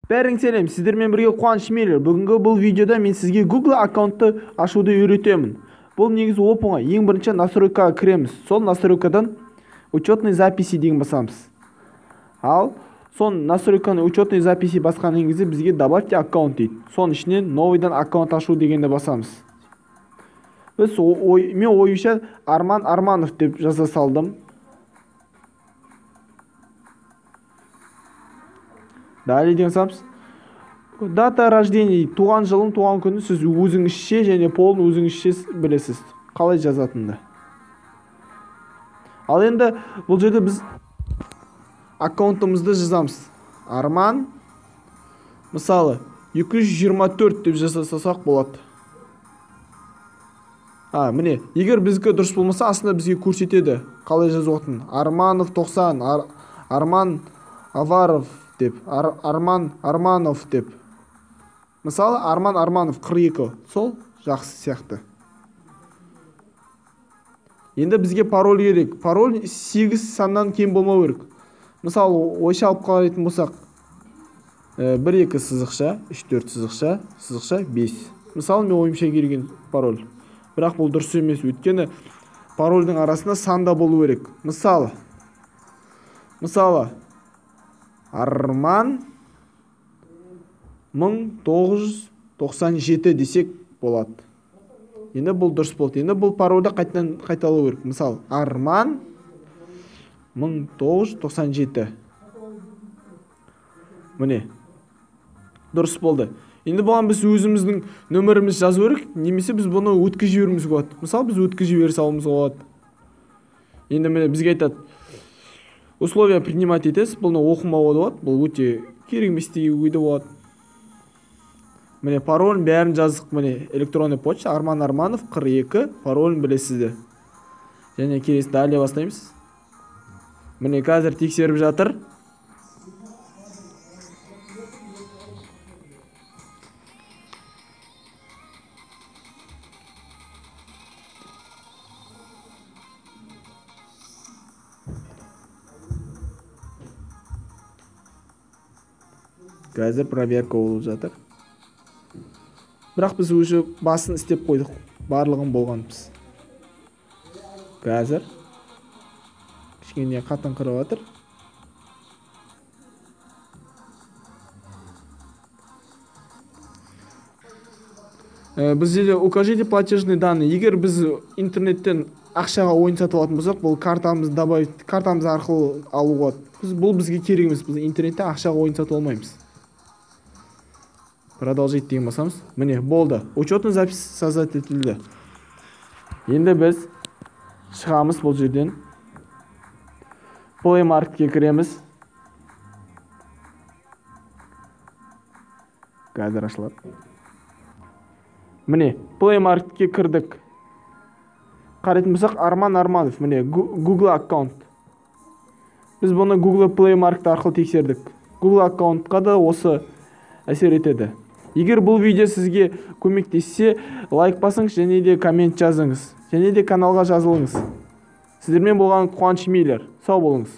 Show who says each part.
Speaker 1: Бәрің сәлем, сіздермен бірге Қуаныш Мейлер. Бүгінгі бұл видеода мен сізге Google аккаунтты ашуды үйретемін. Бұл негізі оп-оңай. Ең бірінші настройкаға кіреміз. Сол настройкадан учетный записи деген басамыз. Ал сон настройканы учетный записи басқаннан кезде бізге добавьте аккаунт дейді. Сон ішінен новыйдан аккаунт ашу дегенді басамыз. Мен ойымша Арман Арманов деп жаза салдым. Далее деген сапсыз. Дата рождения, туған жылын, туған күні сіз өзіңізше және полын өзіңізше білесіз. Қалай жазатынды. Ал енді бұл жерде біз аккаунтымызды жазамыз. Арман, мысалы, 224 деп жасасақ болады. Міне, егер бізге дұрыс болмаса, аслында бізге көрсетеді. Қалай жазуатын. Арманов 90, Арман Аваров деп, Арман Арманов деп. Мысалы, Арман Арманов 42. Сол жақсы сияқты. Енді бізге пароль керек. Пароль 8 саннан кем болмау керек. Мысалы, ойша алып қалайтын болсақ, 1-2 сызықша, 3-4 сызықша, сызықша 5. Мысалы, мен ойымша келген пароль. Бірақ бұл дұрыс емес, өйткені парольдің арасында санда болу керек. Мысалы, Арман 1997 десек болады. Енді бұл дұрыс болды. Енді бұл парольді қайталау керек. Мысалы, Арман 1997. Міне, дұрыс болды. Енді бұған біз өзіміздің нөміріміз жазу керек, немесе біз бұны өткізіп жіберуіміз болады. Мысалы, біз өткізіп жібере салуымыз болады. Енді міне бізге айтады, условия принимать етесіз, бұны оқымауға болады, бұл өте керек емес деуге болады. Міне пароль бәрін жаздық, міне электронный почта Арман Арманов 42 паролін білесіздер. Және келесі далее бастаймыз. Міне қазір тексеріп жатыр. Қазір проверка болып жатыр. Бірақ біз уже басын істеп қойдық. Барлығын болғанбыз. Қазір кішкене қатын қырып жатыр. Біз жерде укажите платежные данные. Егер біз интернеттен ақшаға ойын сатып алатын болсақ, бұл картамыз арқылы алуға. Бұл бізге керек емес. Біз интернеттен ақшаға ойын сатып алмаймыз. Продолжить деген басамыз. Міне, болды. Учетный запись создать етілді. Енді біз шығамыз бұл жерден. Play Market'ке кіреміз. Қазір ашылады. Міне, Play Market'ке кірдік. Қарайтын болсақ, Арман Арманов. Міне, Google аккаунт. Біз бұны Google Play Market арқылы тексердік. Google аккаунтқа да осы әсер етеді. Егер бұл видео сізге көмектессе, лайк басыңыз және де коммент жазыңыз. Және де каналға жазылыңыз. Сіздермен болған Қуаныш Мейлер. Сау болыңыз.